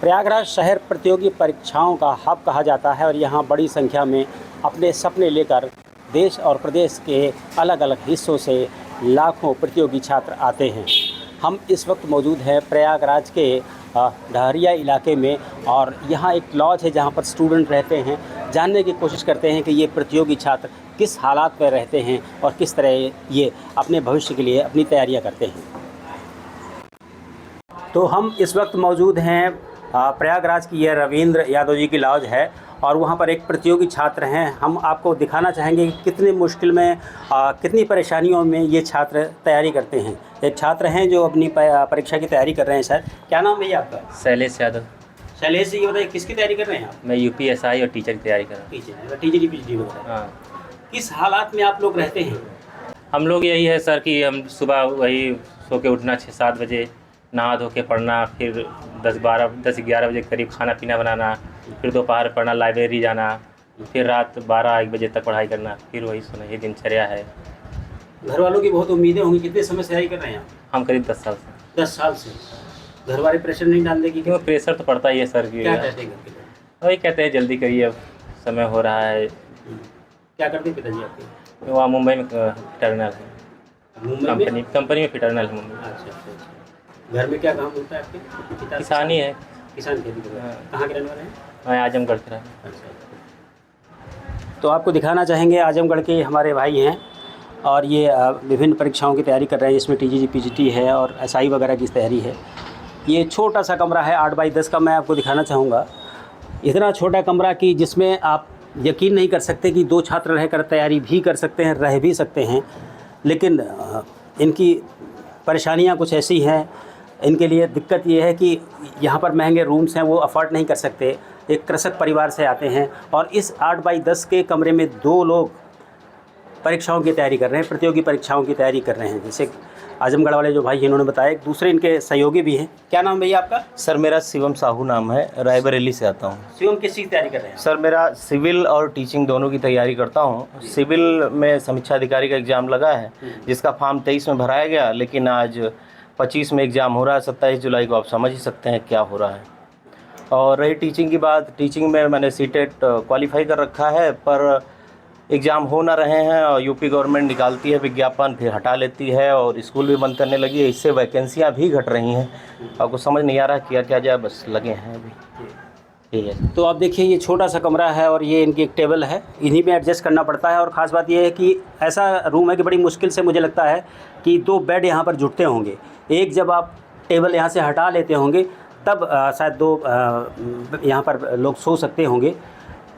प्रयागराज शहर प्रतियोगी परीक्षाओं का हब कहा जाता है और यहाँ बड़ी संख्या में अपने सपने लेकर देश और प्रदेश के अलग अलग हिस्सों से लाखों प्रतियोगी छात्र आते हैं। हम इस वक्त मौजूद हैं प्रयागराज के डहरिया इलाके में और यहाँ एक लॉज है जहाँ पर स्टूडेंट रहते हैं। जानने की कोशिश करते हैं कि ये प्रतियोगी छात्र किस हालात में रहते हैं और किस तरह ये अपने भविष्य के लिए अपनी तैयारियाँ करते हैं। तो हम इस वक्त मौजूद हैं प्रयागराज की यह रविंद्र यादव जी की लॉज है और वहाँ पर एक प्रतियोगी छात्र हैं। हम आपको दिखाना चाहेंगे कि कितनी मुश्किल में कितनी परेशानियों में ये छात्र तैयारी करते हैं। एक छात्र हैं जो अपनी परीक्षा की तैयारी कर रहे हैं। सर, क्या नाम भैया आपका? शैलेश यादव। शैलेश जी, ये बताइए किसकी तैयारी कर रहे हैं आप? मैं यूपीएसआई और टीचर की तैयारी कर रहा हूँ। टीचर की पीएचडी वगैरह। हाँ। किस हालात में आप लोग रहते हैं? हम लोग यही है सर कि हम सुबह वही सो के उठना 6-7 बजे, नहा धो के पढ़ना, फिर 10-11 बजे करीब खाना पीना बनाना, फिर दोपहर पढ़ना, लाइब्रेरी जाना, फिर रात 12-1 बजे तक पढ़ाई करना, फिर वही सुना ये दिनचर्या है। घर वालों की बहुत उम्मीदें होंगी। कितने समय से तैयारी कर रहे हैं आप? हम करीब 10 साल से। 10 साल से। घर वाले प्रेशर नहीं डालने की? क्यों, प्रेशर तो पड़ता ही है सर। क्या कहते हैं घर के लोग? वही कहते हैं जल्दी करिए, अब समय हो रहा है। क्या करते हैं पिताजी आपके? वहाँ मुंबई में फिटरनल है। मुंबई में? कंपनी में फिटरनल है मुंबई। अच्छा। घर में क्या काम होता है आपके? किसानी है। किसान खेती करते हैं। कहाँ के रहने वाले हैं? मैं आजमगढ़ से रहा। अच्छा। तो आपको दिखाना चाहेंगे, आजमगढ़ के हमारे भाई हैं और ये विभिन्न परीक्षाओं की तैयारी कर रहे हैं, जिसमें टीजीटी पीजीटी है और एसआई वगैरह की तैयारी है। ये छोटा सा कमरा है 8x10 का, मैं आपको दिखाना चाहूँगा। इतना छोटा कमरा कि जिसमें आप यकीन नहीं कर सकते कि 2 छात्र रहकर तैयारी भी कर सकते हैं, रह भी सकते हैं। लेकिन इनकी परेशानियाँ कुछ ऐसी हैं। इनके लिए दिक्कत ये है कि यहाँ पर महंगे रूम्स हैं, वो अफोर्ड नहीं कर सकते। एक कृषक परिवार से आते हैं और इस 8x10 के कमरे में 2 लोग परीक्षाओं की तैयारी कर रहे हैं, प्रतियोगी परीक्षाओं की तैयारी कर रहे हैं। जैसे आजमगढ़ वाले जो भाई इन्होंने बताया, एक दूसरे इनके सहयोगी भी हैं। क्या नाम भैया आपका? सर, मेरा शिवम साहू नाम है, रायबरेली से आता हूँ। शिवम किस चीज़ की तैयारी कर रहे हैं? सर, मेरा सिविल और टीचिंग दोनों की तैयारी करता हूँ। सिविल में समीक्षा अधिकारी का एग्ज़ाम लगा है, जिसका फॉर्म 23 में भराया गया, लेकिन आज 25 में एग्ज़ाम हो रहा है। 27 जुलाई को आप समझ ही सकते हैं क्या हो रहा है। और रही टीचिंग की बात, टीचिंग में मैंने सीटेट क्वालिफाई कर रखा है, पर एग्ज़ाम हो ना रहे हैं और यूपी गवर्नमेंट निकालती है विज्ञापन, फिर हटा लेती है और स्कूल भी बंद करने लगी है। इससे वैकेंसियाँ भी घट रही हैं। आपको समझ नहीं आ रहा किया क्या जाए, बस लगे हैं अभी। ठीक है। तो आप देखिए, ये छोटा सा कमरा है और ये इनकी एक टेबल है, इन्हीं में एडजस्ट करना पड़ता है। और ख़ास बात ये है कि ऐसा रूम है कि बड़ी मुश्किल से मुझे लगता है कि 2 बेड यहाँ पर जुटते होंगे। एक जब आप टेबल यहाँ से हटा लेते होंगे तब शायद 2 यहाँ पर लोग सो सकते होंगे।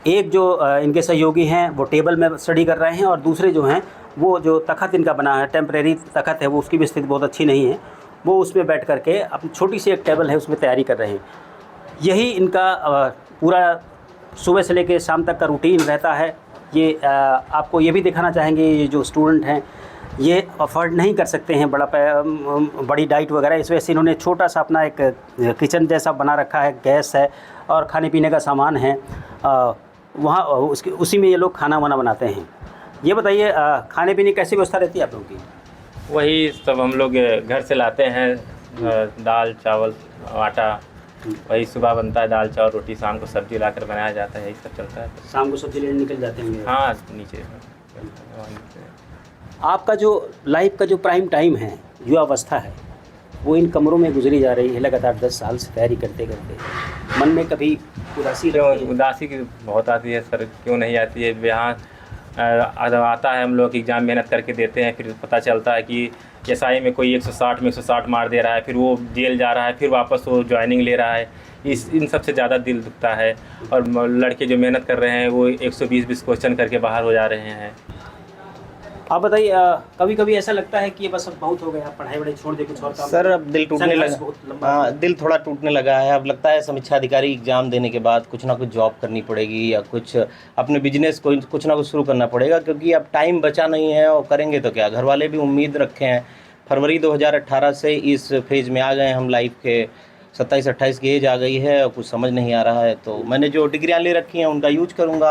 एक जो इनके सहयोगी हैं वो टेबल में स्टडी कर रहे हैं और दूसरे जो हैं वो जो तख़्त इनका बना है, टेम्परेरी तख़्त है, वो उसकी भी स्थिति बहुत अच्छी नहीं है, वो उसमें बैठ कर के अपनी छोटी सी एक टेबल है उसमें तैयारी कर रहे हैं। यही इनका पूरा सुबह से लेकर शाम तक का रूटीन रहता है। ये आपको ये भी दिखाना चाहेंगे, ये जो स्टूडेंट हैं ये अफोर्ड नहीं कर सकते हैं बड़ी डाइट वगैरह। इस वजह से इन्होंने छोटा सा अपना एक किचन जैसा बना रखा है, गैस है और खाने पीने का सामान है। वहाँ उसी में ये लोग खाना वाना बनाते हैं। ये बताइए, खाने पीने की कैसी व्यवस्था रहती है आप लोगों की? वही सब हम लोग घर से लाते हैं, दाल चावल आटा, वही सुबह बनता है, दाल चावल रोटी, शाम को सब्जी लाकर बनाया जाता है, यही सब चलता है। शाम को सब्जी लेने निकल जाते हैं? हाँ, नीचे। आपका जो लाइफ का जो प्राइम टाइम है, युवावस्था है, वो इन कमरों में गुजरी जा रही है लगातार 10 साल से तैयारी करते करते। मन में कभी उदासी? उदासी की बहुत आती है सर, क्यों नहीं आती है। यहाँ आता है, हम लोग एग्ज़ाम मेहनत करके देते हैं, फिर पता चलता है कि एसआई में कोई 160 में 160 मार दे रहा है, फिर वो जेल जा रहा है, फिर वापस वो ज्वाइनिंग ले रहा है। इन सबसे ज़्यादा दिल दुखता है। और लड़के जो मेहनत कर रहे हैं वो 120-20 क्वेश्चन करके बाहर हो जा रहे हैं। आप बताइए, कभी कभी ऐसा लगता है कि ये बस अब बहुत हो गया, पढ़ाई वढ़ाई छोड़ दे, कुछ और काम? सर, अब दिल टूटने लगा। हाँ, दिल थोड़ा टूटने लगा है। अब लगता है समीक्षा अधिकारी एग्ज़ाम देने के बाद कुछ ना कुछ जॉब करनी पड़ेगी या कुछ अपने बिजनेस को कुछ ना कुछ शुरू करना पड़ेगा, क्योंकि अब टाइम बचा नहीं है और करेंगे तो क्या। घर वाले भी उम्मीद रखे हैं। फरवरी 2018 से इस फेज़ में आ गए हम लाइफ के। 27-28 की एज आ गई है और कुछ समझ नहीं आ रहा है। तो मैंने जो डिग्रियाँ ले रखी हैं उनका यूज करूँगा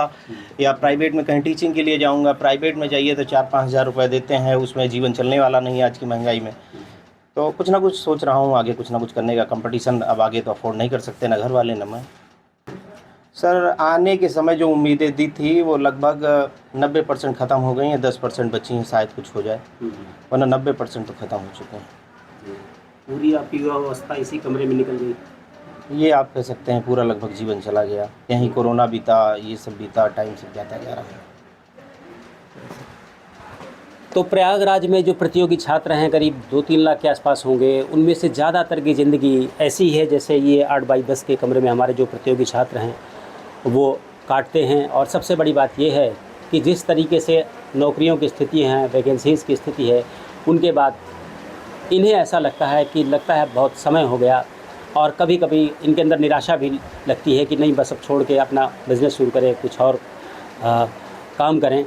या प्राइवेट में कहीं टीचिंग के लिए जाऊँगा। प्राइवेट में जाइए तो 4-5 हज़ार रुपये देते हैं, उसमें जीवन चलने वाला नहीं है आज की महंगाई में। तो कुछ ना कुछ सोच रहा हूँ आगे कुछ ना कुछ करने का। कंपटीशन अब आगे तो अफोर्ड नहीं कर सकते, ना घर वाले ना मैं। सर आने के समय जो उम्मीदें दी थी वो लगभग 90% ख़त्म हो गई हैं, 10% बची हैं, शायद कुछ हो जाए, वरना 90% तो ख़त्म हो चुके हैं। पूरी आपकी युवावस्था इसी कमरे में निकल गई। ये आप कह सकते हैं पूरा लगभग जीवन चला गया, यहीं कोरोना बीता, ये सब बीता, टाइम से जाता जा रहा है। तो प्रयागराज में जो प्रतियोगी छात्र हैं करीब 2-3 लाख के आसपास होंगे, उनमें से ज़्यादातर की ज़िंदगी ऐसी है जैसे ये 8x10 के कमरे में हमारे जो प्रतियोगी छात्र हैं वो काटते हैं। और सबसे बड़ी बात ये है कि जिस तरीके से नौकरियों की स्थिति हैं, वैकेंसीज़ की स्थिति है, उनके बाद इन्हें ऐसा लगता है कि बहुत समय हो गया, और कभी कभी इनके अंदर निराशा भी लगती है कि नहीं बस अब छोड़ के अपना बिज़नेस शुरू करें, कुछ और काम करें।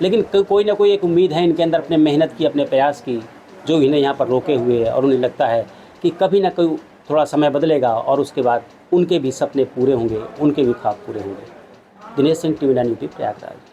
लेकिन कोई ना कोई एक उम्मीद है इनके अंदर अपने मेहनत की, अपने प्रयास की, जो इन्हें यहाँ पर रोके हुए है। और उन्हें लगता है कि कभी ना कोई थोड़ा समय बदलेगा और उसके बाद उनके भी सपने पूरे होंगे, उनके भी ख्वाब पूरे होंगे। Dinesh Singh, TV 9 news, Prayagraj.